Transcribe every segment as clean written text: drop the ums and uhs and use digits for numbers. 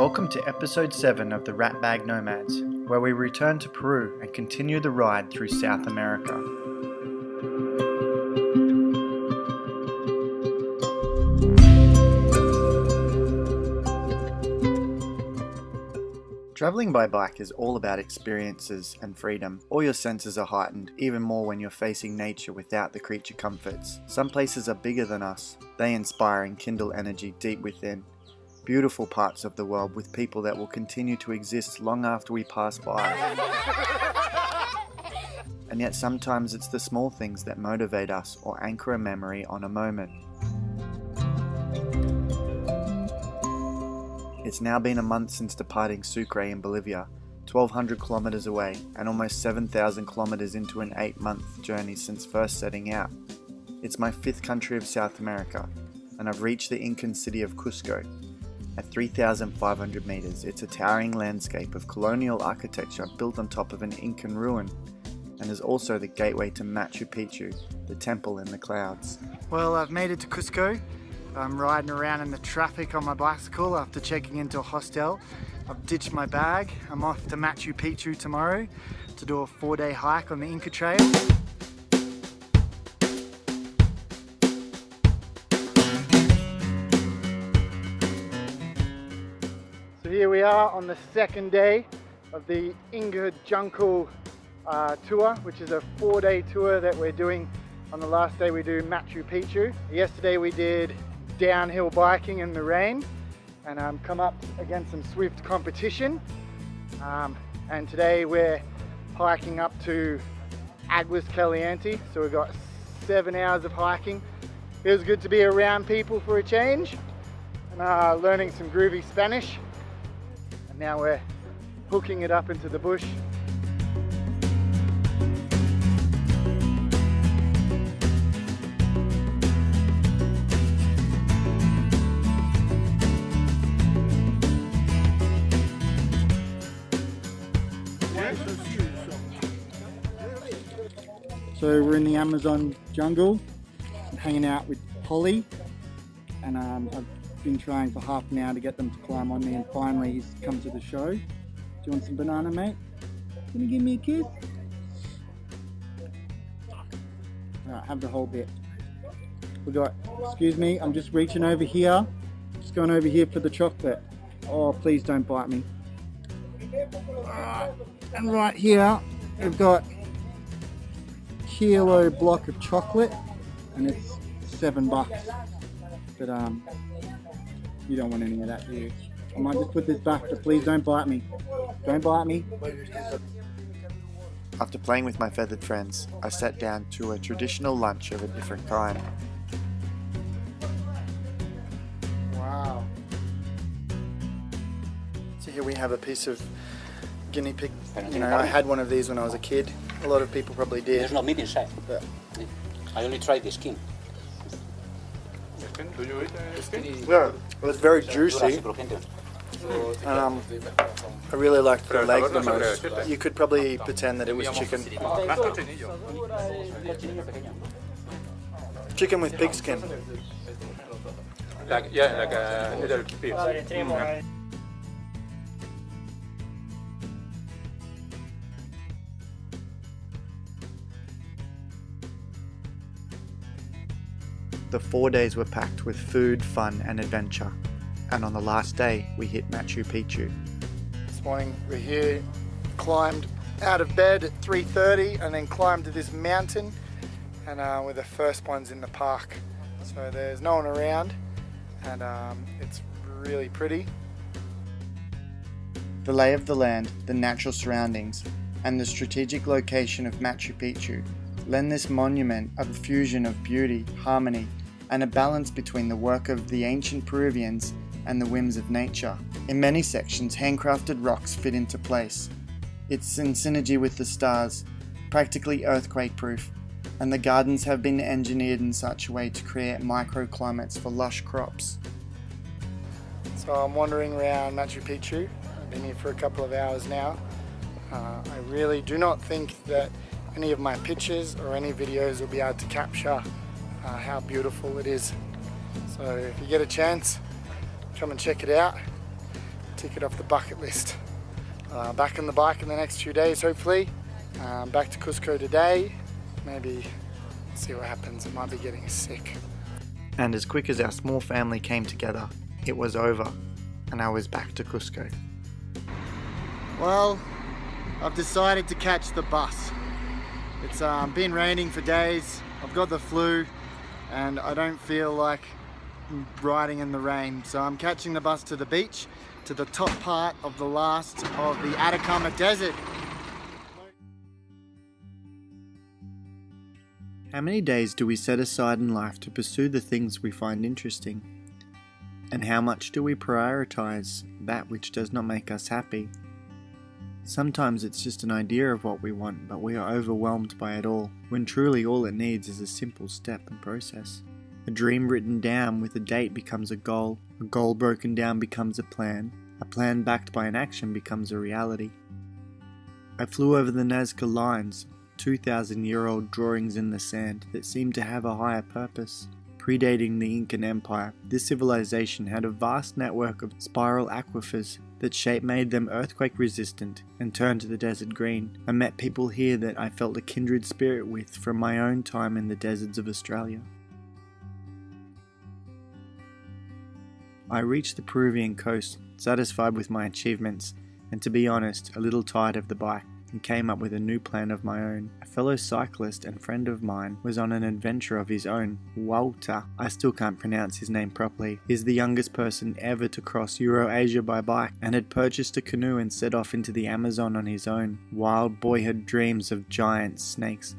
Welcome to episode 7 of the Ratbag Nomads, where we return to Peru and continue the ride through South America. Travelling by bike is all about experiences and freedom. All your senses are heightened, even more when you're facing nature without the creature comforts. Some places are bigger than us. They inspire and kindle energy deep within. Beautiful parts of the world with people that will continue to exist long after we pass by. And yet sometimes it's the small things that motivate us or anchor a memory on a moment. It's now been a month since departing Sucre in Bolivia, 1,200 kilometers away and almost 7,000 kilometers into an 8-month journey since first setting out. It's my 5th country of South America, and I've reached the Incan city of Cusco. At 3,500 meters, it's a towering landscape of colonial architecture built on top of an Incan ruin, and is also the gateway to Machu Picchu, the temple in the clouds. Well, I've made it to Cusco. I'm riding around in the traffic on my bicycle after checking into a hostel. I've ditched my bag. I'm off to Machu Picchu tomorrow to do a 4-day hike on the Inca Trail. So here we are on the 2nd day of the Inca Jungle tour, which is a 4-day tour that we're doing. On the last day we do Machu Picchu. Yesterday we did downhill biking in the rain and come up against some swift competition. And today we're hiking up to Aguas Caliente. So we've got 7 hours of hiking. Feels good to be around people for a change and learning some groovy Spanish. And now we're hooking it up into the bush. So we're in the Amazon jungle, I'm hanging out with Holly, and I've been trying for half an hour to get them to climb on me, and finally he's come to the show. Do you want some banana, mate? Can you give me a kiss? Alright, have the whole bit. We got, excuse me, I'm just reaching over here, just going over here for the chocolate. Oh, please don't bite me. And right here, we've got kilo block of chocolate, and it's $7. But you don't want any of that, do you? I might just put this back, but please don't bite me. Don't bite me. After playing with my feathered friends, I sat down to a traditional lunch of a different kind. Wow. So here we have a piece of guinea pig. You know, I had one of these when I was a kid. A lot of people probably did. There's no meat inside. Yeah. I only tried the skin. Do you eat skin? Yeah, it was very juicy. And I really liked the legs the most. You could probably pretend that it was chicken. Chicken with pig skin. Like a little pig. The 4 days were packed with food, fun and adventure. And on the last day, we hit Machu Picchu. This morning we're here, climbed out of bed at 3:30 and then climbed to this mountain, and we're the first ones in the park. So there's no one around, and it's really pretty. The lay of the land, the natural surroundings, and the strategic location of Machu Picchu lend this monument a fusion of beauty, harmony, and a balance between the work of the ancient Peruvians and the whims of nature. In many sections, handcrafted rocks fit into place. It's in synergy with the stars, practically earthquake-proof, and the gardens have been engineered in such a way to create microclimates for lush crops. So I'm wandering around Machu Picchu. I've been here for a couple of hours now. I really do not think that any of my pictures or any videos will be able to capture how beautiful it is. So if you get a chance, come and check it out. tick it off the bucket list. Back on the bike in the next few days, hopefully. Back to Cusco today. Maybe see what happens. It might be getting sick. And as quick as our small family came together, it was over, and I was back to Cusco. Well, I've decided to catch the bus. It's been raining for days. I've got the flu, and I don't feel like riding in the rain, so I'm catching the bus to the beach, to the top part of the last of the Atacama Desert. How many days do we set aside in life to pursue the things we find interesting? And how much do we prioritize that which does not make us happy? Sometimes it's just an idea of what we want, but we are overwhelmed by it all, when truly all it needs is a simple step and process. A dream written down with a date becomes a goal broken down becomes a plan backed by an action becomes a reality. I flew over the Nazca lines, 2,000-year-old drawings in the sand that seemed to have a higher purpose. Predating the Incan Empire, this civilization had a vast network of spiral aquifers that shape made them earthquake resistant and turned the desert green. I met people here that I felt a kindred spirit with from my own time in the deserts of Australia. I reached the Peruvian coast, satisfied with my achievements, and to be honest, a little tired of the bike, and came up with a new plan of my own. A fellow cyclist and friend of mine was on an adventure of his own. Walter, I still can't pronounce his name properly, is the youngest person ever to cross Euro-Asia by bike, and had purchased a canoe and set off into the Amazon on his own. Wild boyhood dreams of giant snakes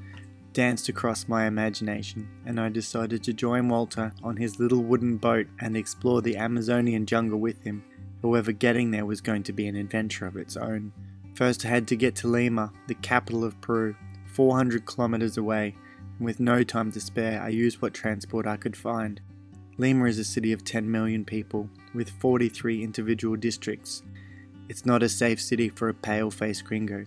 danced across my imagination, and I decided to join Walter on his little wooden boat and explore the Amazonian jungle with him. However, getting there was going to be an adventure of its own. First I had to get to Lima, the capital of Peru, 400 kilometers away, and with no time to spare I used what transport I could find. Lima is a city of 10 million people, with 43 individual districts. It's not a safe city for a pale-faced gringo.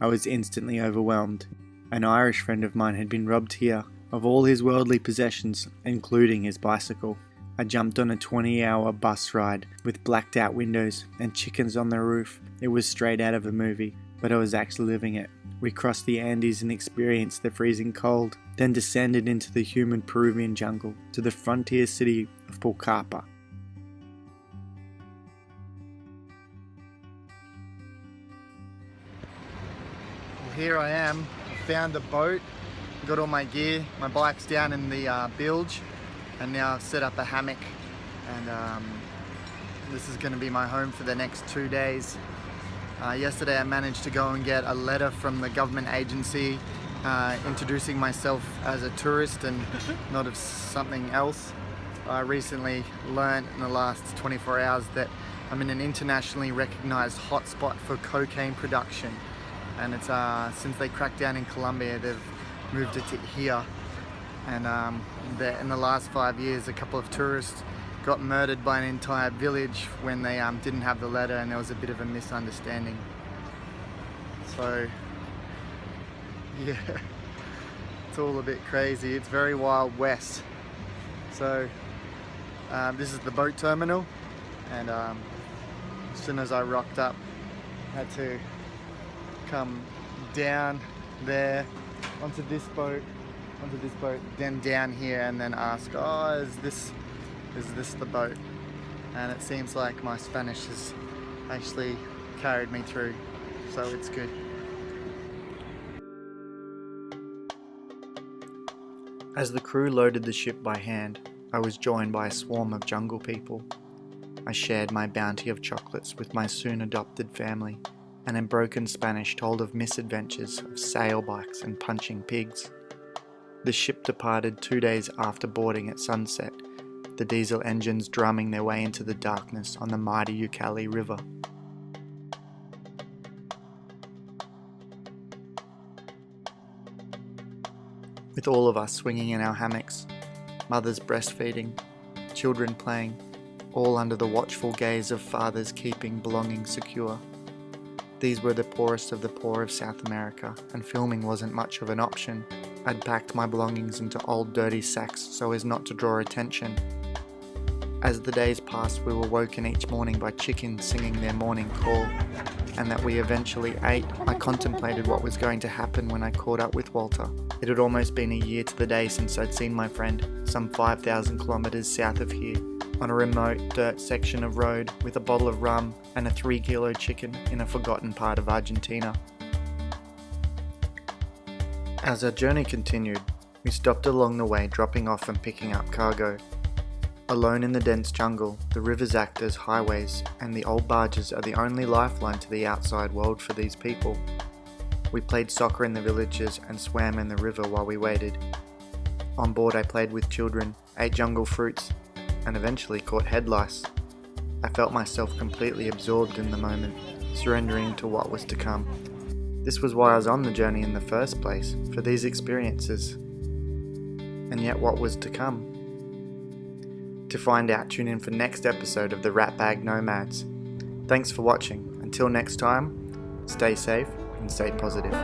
I was instantly overwhelmed. An Irish friend of mine had been robbed here of all his worldly possessions, including his bicycle. I jumped on a 20-hour bus ride with blacked out windows and chickens on the roof. It was straight out of a movie, but I was actually living it. We crossed the Andes and experienced the freezing cold, then descended into the humid Peruvian jungle to the frontier city of Pucallpa. Well, here I am. I found a boat, got all my gear, my bike's down in the bilge, and now I've set up a hammock, and this is going to be my home for the next 2 days. Yesterday I managed to go and get a letter from the government agency introducing myself as a tourist and not of something else. I recently learned in the last 24 hours that I'm in an internationally recognized hotspot for cocaine production, and it's since they cracked down in Colombia they've moved it to here. And in the last 5 years a couple of tourists got murdered by an entire village when they didn't have the letter, and there was a bit of a misunderstanding. So yeah, it's all a bit crazy. It's very Wild West. So this is the boat terminal, and as soon as I rocked up I had to come down there onto this boat, then down here, and then ask, oh, is this the boat? And it seems like my Spanish has actually carried me through, so it's good. As the crew loaded the ship by hand, I was joined by a swarm of jungle people. I shared my bounty of chocolates with my soon adopted family, and in broken Spanish told of misadventures of sail bikes and punching pigs. The ship departed 2 days after boarding at sunset, the diesel engines drumming their way into the darkness on the mighty Ucayali River. With all of us swinging in our hammocks, mothers breastfeeding, children playing, all under the watchful gaze of fathers keeping belongings secure. These were the poorest of the poor of South America, and filming wasn't much of an option. I'd packed my belongings into old dirty sacks so as not to draw attention. As the days passed, we were woken each morning by chickens singing their morning call, and that we eventually ate. I contemplated what was going to happen when I caught up with Walter. It had almost been a year to the day since I'd seen my friend, some 5,000 kilometers south of here, on a remote dirt section of road with a bottle of rum and a 3-kilo chicken in a forgotten part of Argentina. As our journey continued, we stopped along the way, dropping off and picking up cargo. Alone in the dense jungle, the rivers act as highways, and the old barges are the only lifeline to the outside world for these people. We played soccer in the villages and swam in the river while we waited. On board I played with children, ate jungle fruits, and eventually caught head lice. I felt myself completely absorbed in the moment, surrendering to what was to come. This was why I was on the journey in the first place, for these experiences. And yet what was to come? To find out, tune in for next episode of the Ratbag Nomads. Thanks for watching. Until next time, stay safe and stay positive.